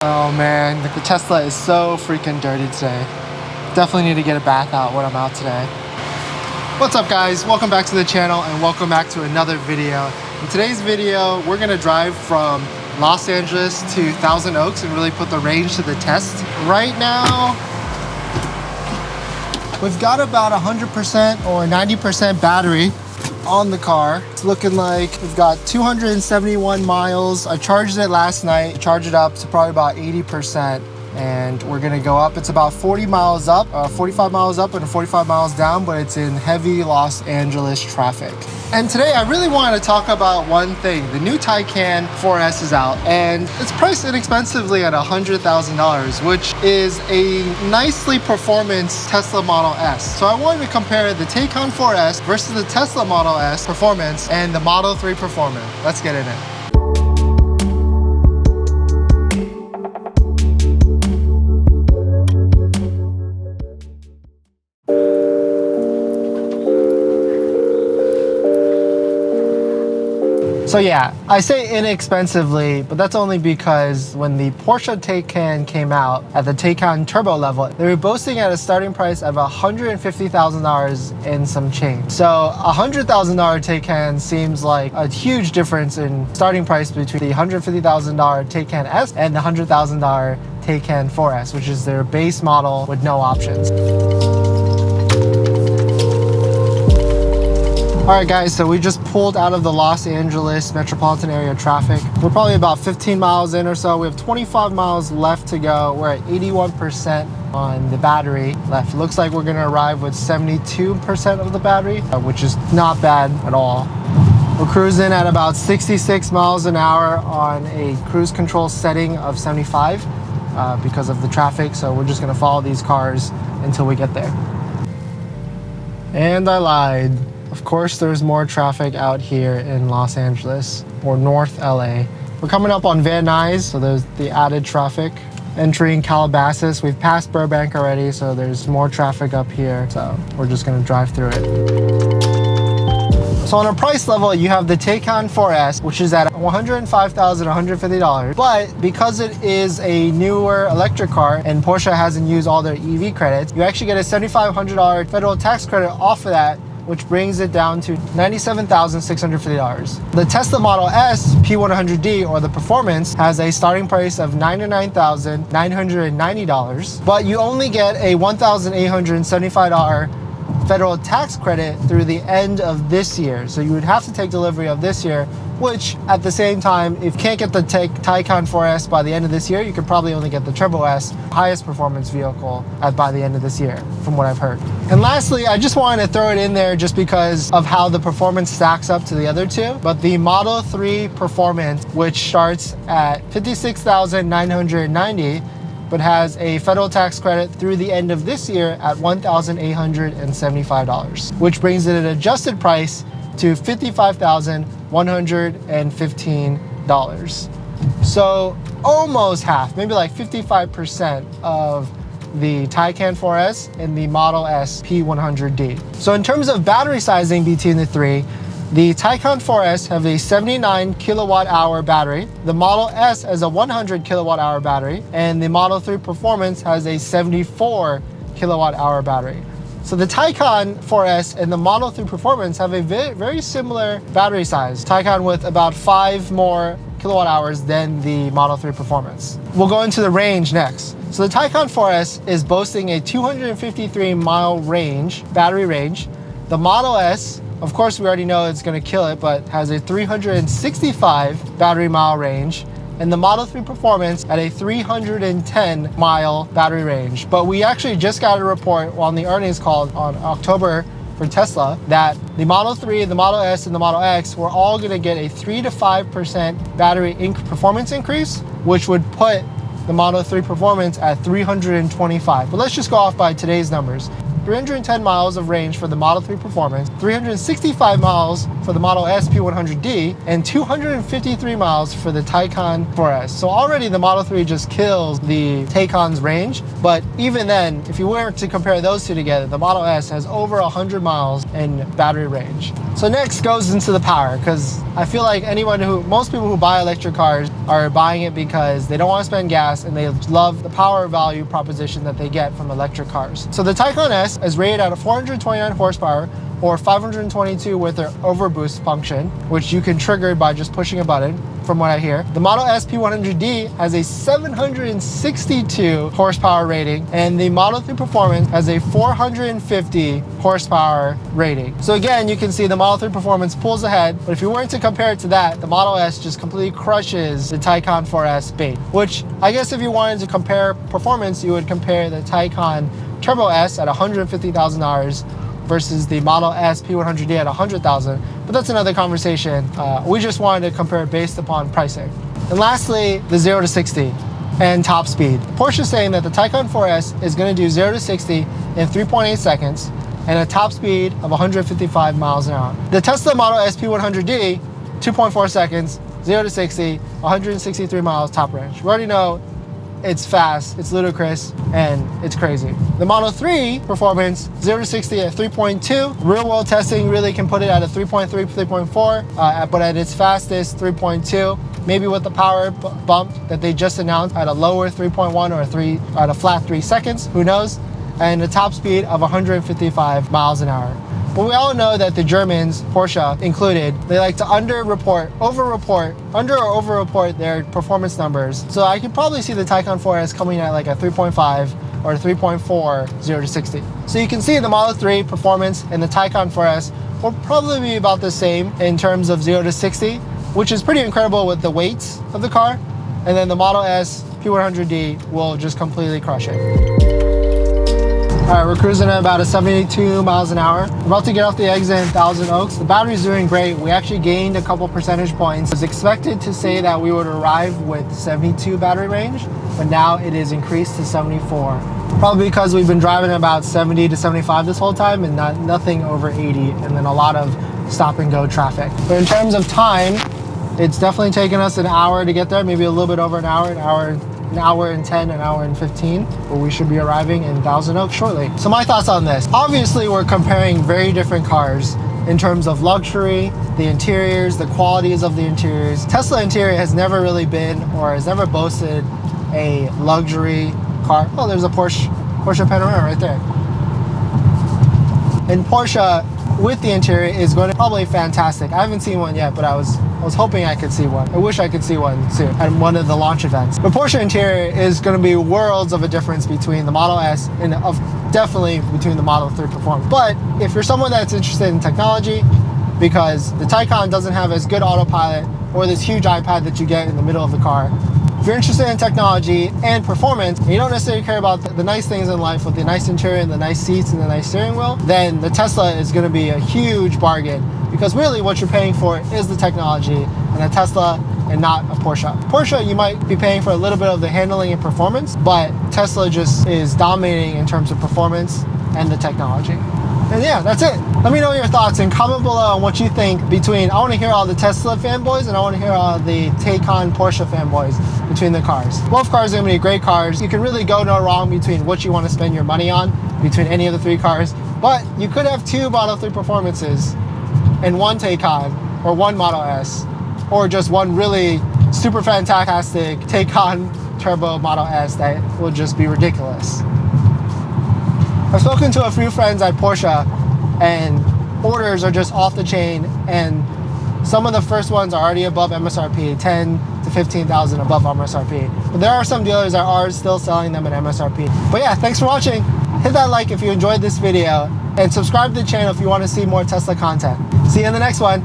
Oh man, the Tesla is so freaking dirty today. Definitely need to get a bath out when I'm out today. What's up guys? Welcome back to the channel and welcome back to another video. In today's video, we're gonna drive from Los Angeles to Thousand Oaks and really put the range to the test. Right now, we've got about 100% or 90% battery on the car. It's looking like we've got 271 miles. I charged it last night, charged it up to probably about 80%. And we're gonna go up. It's about 40 miles up, 45 miles up and 45 miles down, but it's in heavy Los Angeles traffic. And today I really wanted to talk about one thing. The new Taycan 4S is out and it's priced inexpensively at $100,000, which is a nicely performance Tesla Model S. So I wanted to compare the Taycan 4S versus the Tesla Model S performance and the Model 3 performance. Let's get in it. So yeah, I say inexpensively, but that's only because when the Porsche Taycan came out at the Taycan Turbo level, they were boasting at a starting price of $150,000 and some change. So $100,000 Taycan seems like a huge difference in starting price between the $150,000 Taycan S and the $100,000 Taycan 4S, which is their base model with no options. All right guys, so we just pulled out of the Los Angeles metropolitan area traffic. We're probably about 15 miles in or so. We have 25 miles left to go. We're at 81% on the battery left. It looks like we're gonna arrive with 72% of the battery, which is not bad at all. We're cruising at about 66 miles an hour on a cruise control setting of 75 because of the traffic. So we're just gonna follow these cars until we get there. And I lied. Of course, there's more traffic out here in Los Angeles or North LA. We're coming up on Van Nuys, so there's the added traffic. Entering Calabasas, we've passed Burbank already, so there's more traffic up here. So we're just gonna drive through it. So on a price level, you have the Taycan 4S, which is at $105,150. But because it is a newer electric car and Porsche hasn't used all their EV credits, you actually get a $7,500 federal tax credit off of that, which brings it down to $97,650. The Tesla Model S P100D, or the Performance, has a starting price of $99,990, but you only get a $1,875 federal tax credit through the end of this year. So you would have to take delivery of this year, which at the same time, if you can't get the Taycan 4S by the end of this year, you could probably only get the Turbo S, highest performance vehicle by the end of this year, from what I've heard. And lastly, I just wanted to throw it in there just because of how the performance stacks up to the other two. But the Model 3 Performance, which starts at $56,990, but has a federal tax credit through the end of this year at $1,875, which brings it an adjusted price to $55,115. So almost half, maybe like 55% of the Taycan 4S and the Model S P100D. So in terms of battery sizing between the three, the Taycan 4S have a 79 kilowatt hour battery, the Model S has a 100 kilowatt hour battery, and the Model 3 Performance has a 74 kilowatt hour battery. So the Taycan 4S and the Model 3 Performance have a very similar battery size. Taycan with about 5 more kilowatt hours than the Model 3 Performance. We'll go into the range next. So the Taycan 4S is boasting a 253 mile range, battery range. The Model S, of course we already know it's gonna kill it, but has a 365 battery mile range. And the Model 3 Performance at a 310 mile battery range. But we actually just got a report on the earnings call on October for Tesla that the Model 3, the Model S, and the Model X were all gonna get a 3 to 5% battery performance increase, which would put the Model 3 Performance at 325. But let's just go off by today's numbers. 310 miles of range for the Model 3 Performance, 365 miles for the Model S P100D, and 253 miles for the Taycan 4S. So already the Model 3 just kills the Taycan's range, but even then, if you were to compare those two together, the Model S has over 100 miles in battery range. So next goes into the power, because I feel like most people who buy electric cars are buying it because they don't want to spend gas and they love the power value proposition that they get from electric cars. So the Taycan S is rated at a 429 horsepower or 522 with their overboost function, which you can trigger by just pushing a button, from what I hear. The Model S P100D has a 762 horsepower rating, and the Model 3 Performance has a 450 horsepower rating. So again, you can see the Model 3 Performance pulls ahead, but if you were to compare it to that, the Model S just completely crushes the Taycan 4S base, which I guess if you wanted to compare performance, you would compare the Taycan Turbo S at $150,000 versus the Model S P100D at $100,000, but that's another conversation. We just wanted to compare it based upon pricing. And lastly, the 0 to 60 and top speed. Porsche is saying that the Taycan 4S is going to do 0 to 60 in 3.8 seconds and a top speed of 155 miles an hour. The Tesla Model S P100D, 2.4 seconds, 0 to 60, 163 miles top range. We already know it's fast, it's ludicrous, and it's crazy. The Model 3 Performance, 0 to 60 at 3.2. Real world testing really can put it at a 3.3, 3.4, but at its fastest, 3.2. Maybe with the power bump that they just announced at a lower 3.1 or at a flat 3 seconds, who knows? And a top speed of 155 miles an hour. But we all know that the Germans, Porsche included, they like to over-report their performance numbers. So I could probably see the Taycan 4S coming at like a 3.5 or 3.4, 0 to 60. So you can see the Model 3 Performance and the Taycan 4S will probably be about the same in terms of 0 to 60, which is pretty incredible with the weights of the car. And then the Model S P100D will just completely crush it. All right, we're cruising at about 72 miles an hour. We're about to get off the exit in Thousand Oaks. The battery's doing great. We actually gained a couple percentage points. I was expected to say that we would arrive with 72 battery range, but now it is increased to 74. Probably because we've been driving about 70 to 75 this whole time and nothing over 80, and then a lot of stop and go traffic. But in terms of time, it's definitely taken us an hour to get there, maybe a little bit over an hour and 10, an hour and 15, but we should be arriving in Thousand Oaks shortly. So my thoughts on this. Obviously, we're comparing very different cars in terms of luxury, the interiors, the qualities of the interiors. Tesla interior has never really been or has never boasted a luxury car. Oh, there's a Porsche Panamera right there. And Porsche with the interior is going to probably fantastic. I haven't seen one yet, but I was hoping I could see one. I wish I could see one soon at one of the launch events. But Porsche interior is going to be worlds of a difference between the Model S and definitely between the Model 3 Performance. But if you're someone that's interested in technology, because the Taycan doesn't have as good autopilot or this huge iPad that you get in the middle of the car, if you're interested in technology and performance, and you don't necessarily care about the nice things in life with the nice interior and the nice seats and the nice steering wheel, then the Tesla is going to be a huge bargain, because really what you're paying for is the technology and a Tesla and not a Porsche. Porsche, you might be paying for a little bit of the handling and performance, but Tesla just is dominating in terms of performance and the technology. And yeah, that's it. Let me know your thoughts and comment below on what you think between, I want to hear all the Tesla fanboys and I want to hear all the Taycan Porsche fanboys between the cars. Both cars are going to be great cars. You can really go no wrong between what you want to spend your money on between any of the 3 cars, but you could have 2 Model 3 Performances and 1 Taycan or 1 Model S, or just one really super fantastic Taycan Turbo Model S that will just be ridiculous. I've spoken to a few friends at Porsche and orders are just off the chain, and some of the first ones are already above MSRP, 10 to 15,000 above MSRP. But there are some dealers that are still selling them at MSRP. But yeah, thanks for watching. Hit that like if you enjoyed this video and subscribe to the channel if you want to see more Tesla content. See you in the next one.